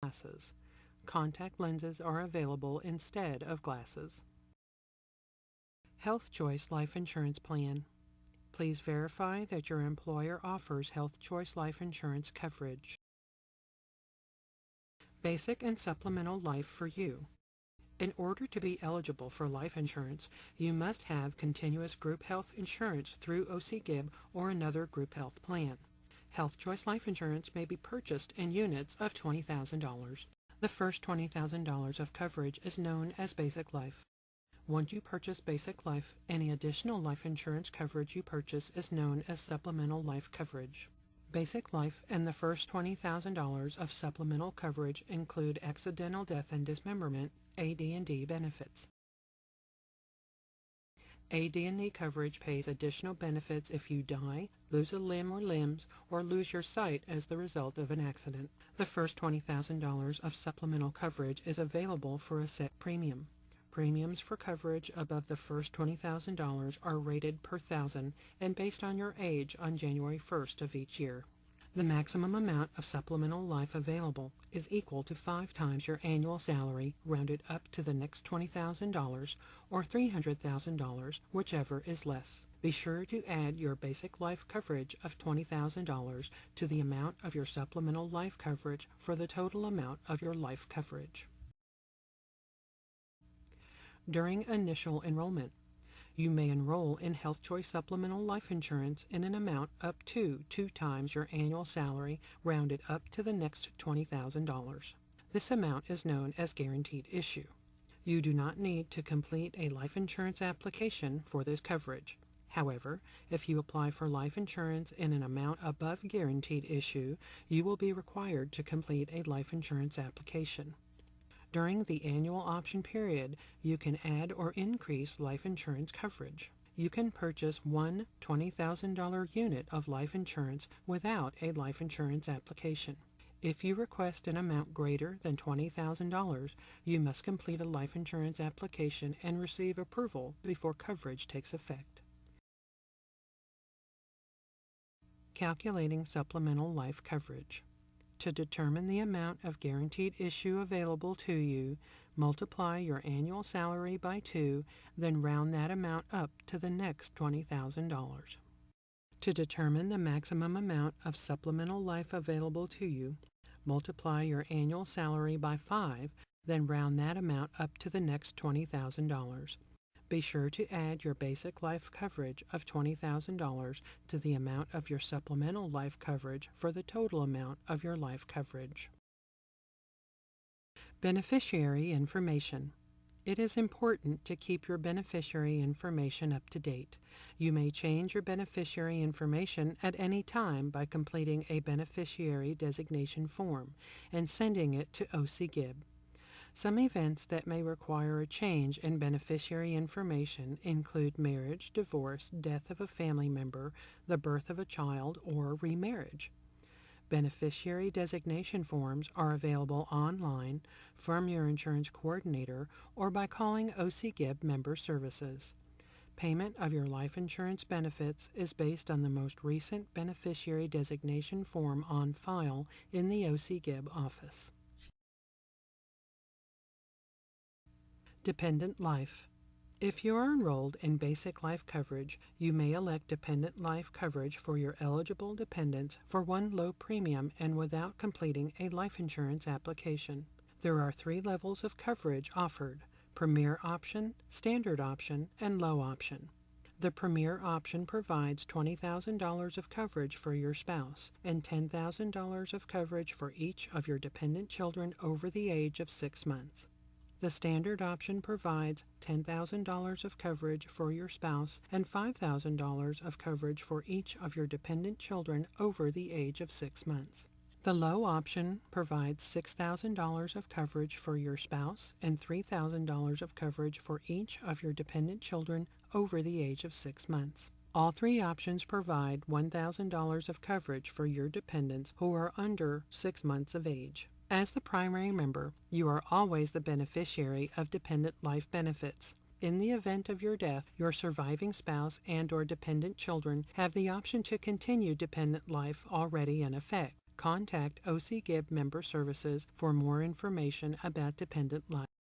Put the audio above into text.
glasses. Contact lenses are available instead of glasses. Health Choice Life Insurance Plan. Please verify that your employer offers Health Choice Life Insurance coverage. Basic and supplemental life for you. In order to be eligible for life insurance, you must have continuous group health insurance through OCGIB or another group health plan. Health Choice Life Insurance may be purchased in units of $20,000. The first $20,000 of coverage is known as Basic Life. Once you purchase Basic Life, any additional life insurance coverage you purchase is known as Supplemental Life Coverage. Basic Life and the first $20,000 of supplemental coverage include accidental death and dismemberment, AD&D benefits. AD&D coverage pays additional benefits if you die, lose a limb or limbs, or lose your sight as the result of an accident. The first $20,000 of supplemental coverage is available for a set premium. Premiums for coverage above the first $20,000 are rated per thousand and based on your age on January 1st of each year. The maximum amount of supplemental life available is equal to 5 times your annual salary rounded up to the next $20,000 or $300,000, whichever is less. Be sure to add your basic life coverage of $20,000 to the amount of your supplemental life coverage for the total amount of your life coverage. During initial enrollment, you may enroll in Health Choice Supplemental Life Insurance in an amount up to 2 times your annual salary rounded up to the next $20,000. This amount is known as guaranteed issue. You do not need to complete a life insurance application for this coverage. However, if you apply for life insurance in an amount above guaranteed issue, you will be required to complete a life insurance application. During the annual option period, you can add or increase life insurance coverage. You can purchase one $20,000 unit of life insurance without a life insurance application. If you request an amount greater than $20,000, you must complete a life insurance application and receive approval before coverage takes effect. Calculating supplemental life coverage. To determine the amount of guaranteed issue available to you, multiply your annual salary by 2, then round that amount up to the next $20,000. To determine the maximum amount of supplemental life available to you, multiply your annual salary by 5, then round that amount up to the next $20,000. Be sure to add your basic life coverage of $20,000 to the amount of your supplemental life coverage for the total amount of your life coverage. Beneficiary information. It is important to keep your beneficiary information up to date. You may change your beneficiary information at any time by completing a beneficiary designation form and sending it to OCGIB. Some events that may require a change in beneficiary information include marriage, divorce, death of a family member, the birth of a child, or remarriage. Beneficiary designation forms are available online from your insurance coordinator or by calling OCGIB Member Services. Payment of your life insurance benefits is based on the most recent beneficiary designation form on file in the OCGIB office. Dependent life. If you are enrolled in basic life coverage, you may elect dependent life coverage for your eligible dependents for one low premium and without completing a life insurance application. There are 3 levels of coverage offered: Premier Option, Standard Option, and Low Option. The Premier Option provides $20,000 of coverage for your spouse and $10,000 of coverage for each of your dependent children over the age of 6 months. The Standard Option provides $10,000 of coverage for your spouse and $5,000 of coverage for each of your dependent children over the age of 6 months. The Low Option provides $6,000 of coverage for your spouse and $3,000 of coverage for each of your dependent children over the age of 6 months. All 3 options provide $1,000 of coverage for your dependents who are under 6 months of age. As the primary member, you are always the beneficiary of dependent life benefits. In the event of your death, your surviving spouse and/or dependent children have the option to continue dependent life already in effect. Contact OC Gibb Member Services for more information about dependent life.